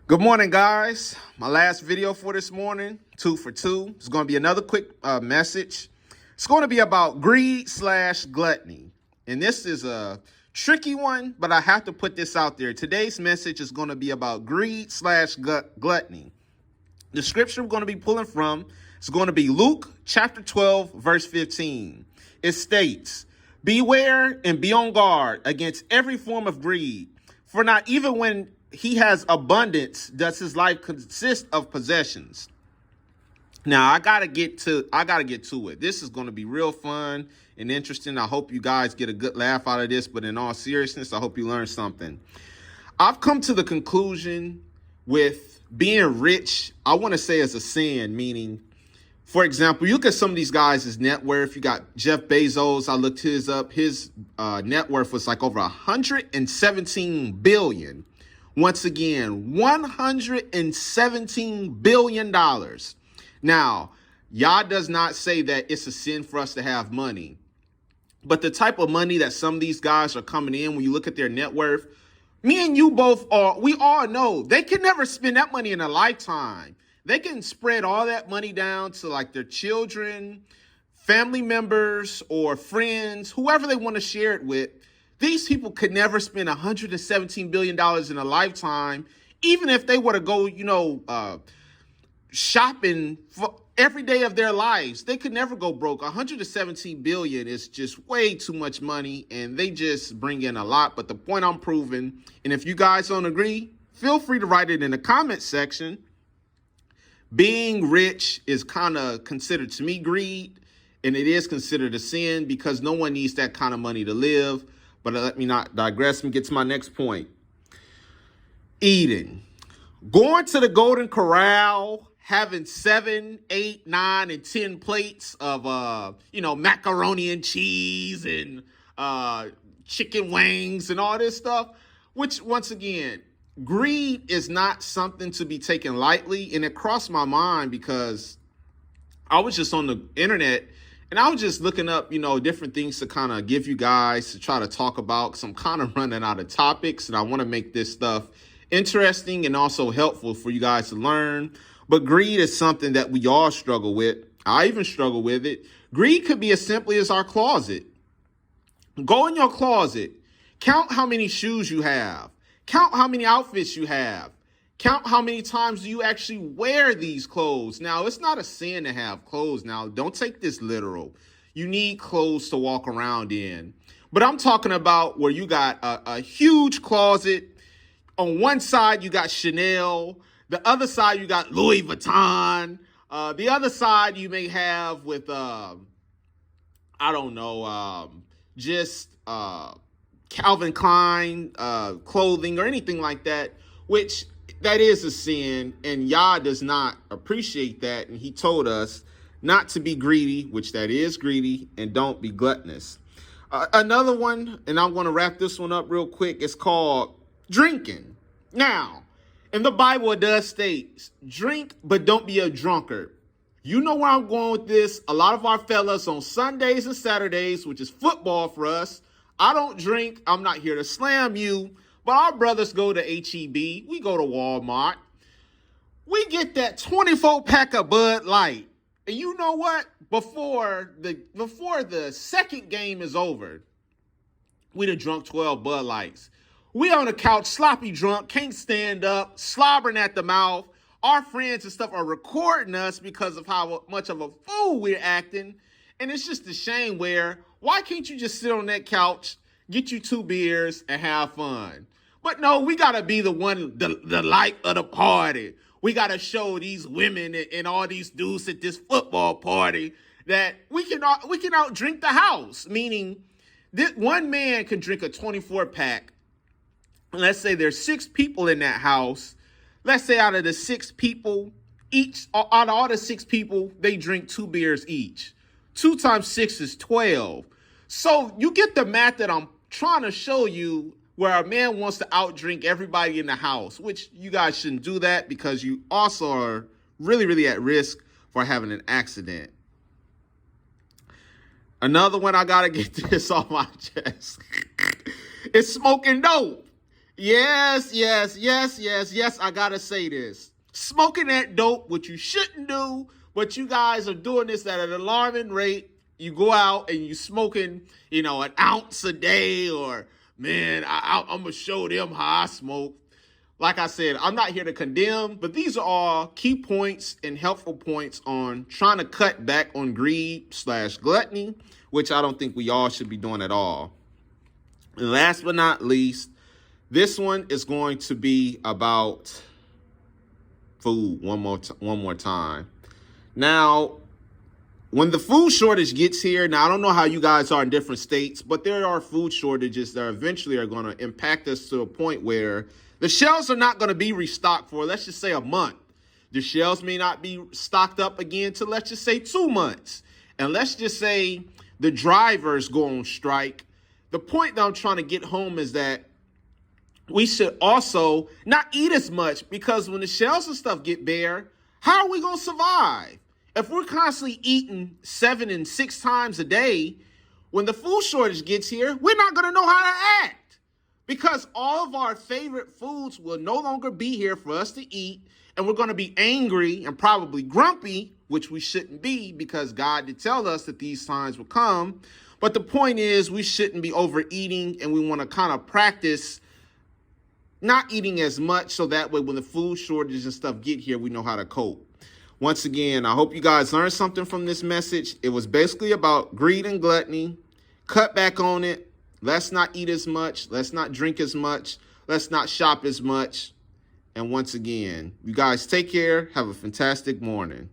Good morning, guys. My last video for this morning, 2 for 2. It's going to be another quick message. It's going to be about greed/gluttony. And this is a tricky one, but I have to put this out there. Today's message is going to be about greed/gluttony. The scripture we're going to be pulling from is going to be Luke chapter 12, verse 15. It states, "Beware and be on guard against every form of greed, for not even when he has abundance does his life consist of possessions." Now I gotta get to it. This is going to be real fun and interesting. I hope you guys get a good laugh out of this, but in all seriousness, I hope you learn something. I've come to the conclusion with being rich, I want to say as a sin, meaning, for example, you look at some of these guys' net worth. You got Jeff Bezos. I looked his up. His net worth was like over 117 billion. Once again, $117 billion. Now, Yah does not say that it's a sin for us to have money. But the type of money that some of these guys are coming in, when you look at their net worth, me and you both we all know they can never spend that money in a lifetime. They can spread all that money down to like their children, family members, or friends, whoever they want to share it with. These people could never spend $117 billion in a lifetime, even if they were to go, shopping for every day of their lives. They could never go broke. 117 billion is just way too much money, and they just bring in a lot. But the point I'm proving, and if you guys don't agree, feel free to write it in the comment section. Being rich is kind of considered, to me, greed, and it is considered a sin because no one needs that kind of money to live. But let me not digress and get to my next point. Eating. Going to the Golden Corral, having 7, 8, 9, and 10 plates of, macaroni and cheese and chicken wings and all this stuff, which, once again, greed is not something to be taken lightly. And it crossed my mind because I was just on the internet and I was just looking up, different things to kind of give you guys to try to talk about, because I'm kind of running out of topics and I want to make this stuff interesting and also helpful for you guys to learn. But greed is something that we all struggle with. I even struggle with it. Greed could be as simply as our closet. Go in your closet, count how many shoes you have, count how many outfits you have. Count how many times you actually wear these clothes. Now, it's not a sin to have clothes. Now, don't take this literal. You need clothes to walk around in. But I'm talking about where you got a huge closet. On one side, you got Chanel. The other side, you got Louis Vuitton. The other side, you may have with, Calvin Klein clothing or anything like that, which that is a sin, and Yah does not appreciate that, and he told us not to be greedy, which that is greedy, and don't be gluttonous. Another one, and I'm going to wrap this one up real quick, it's called drinking. Now, in the Bible, it does state, drink, but don't be a drunkard. You know where I'm going with this. A lot of our fellas on Sundays and Saturdays, which is football for us, I don't drink. I'm not here to slam you. But our brothers go to H-E-B. We go to Walmart. We get that 24-pack of Bud Light. And you know what? Before the second game is over, we done drunk 12 Bud Lights. We on the couch, sloppy drunk, can't stand up, slobbering at the mouth. Our friends and stuff are recording us because of how much of a fool we're acting. And it's just a shame why can't you just sit on that couch, get you 2 beers, and have fun? But no, we got to be the light of the party. We got to show these women and all these dudes at this football party that we can out-drink the house. Meaning, this one man can drink a 24-pack. Let's say there's 6 people in that house. Let's say out of the 6 people, out of all the 6 people, they drink 2 beers each. 2 times 6 is 12. So you get the math that I'm trying to show you, where a man wants to outdrink everybody in the house, which you guys shouldn't do that because you also are really, really at risk for having an accident. Another one, I got to get this off my chest. It's smoking dope. Yes. I gotta say this. Smoking that dope, what you shouldn't do, but you guys are doing this at an alarming rate. You go out and you smoking, an ounce a day, or man, I'm gonna show them how I smoke. Like I said, I'm not here to condemn, but these are all key points and helpful points on trying to cut back on greed/gluttony, which I don't think we all should be doing at all. And last but not least, this one is going to be about food one more time. Now, when the food shortage gets here, now I don't know how you guys are in different states, but there are food shortages that eventually are going to impact us to a point where the shelves are not going to be restocked for, let's just say, a month. The shelves may not be stocked up again till, let's just say, 2 months. And let's just say the drivers go on strike. The point that I'm trying to get home is that we should also not eat as much, because when the shelves and stuff get bare, how are we going to survive? If we're constantly eating 7 and 6 times a day, when the food shortage gets here, we're not going to know how to act, because all of our favorite foods will no longer be here for us to eat, and we're going to be angry and probably grumpy, which we shouldn't be, because God did tell us that these times will come. But the point is, we shouldn't be overeating, and we want to kind of practice not eating as much, so that way when the food shortages and stuff get here, we know how to cope. Once again, I hope you guys learned something from this message. It was basically about greed and gluttony. Cut back on it. Let's not eat as much. Let's not drink as much. Let's not shop as much. And once again, you guys take care. Have a fantastic morning.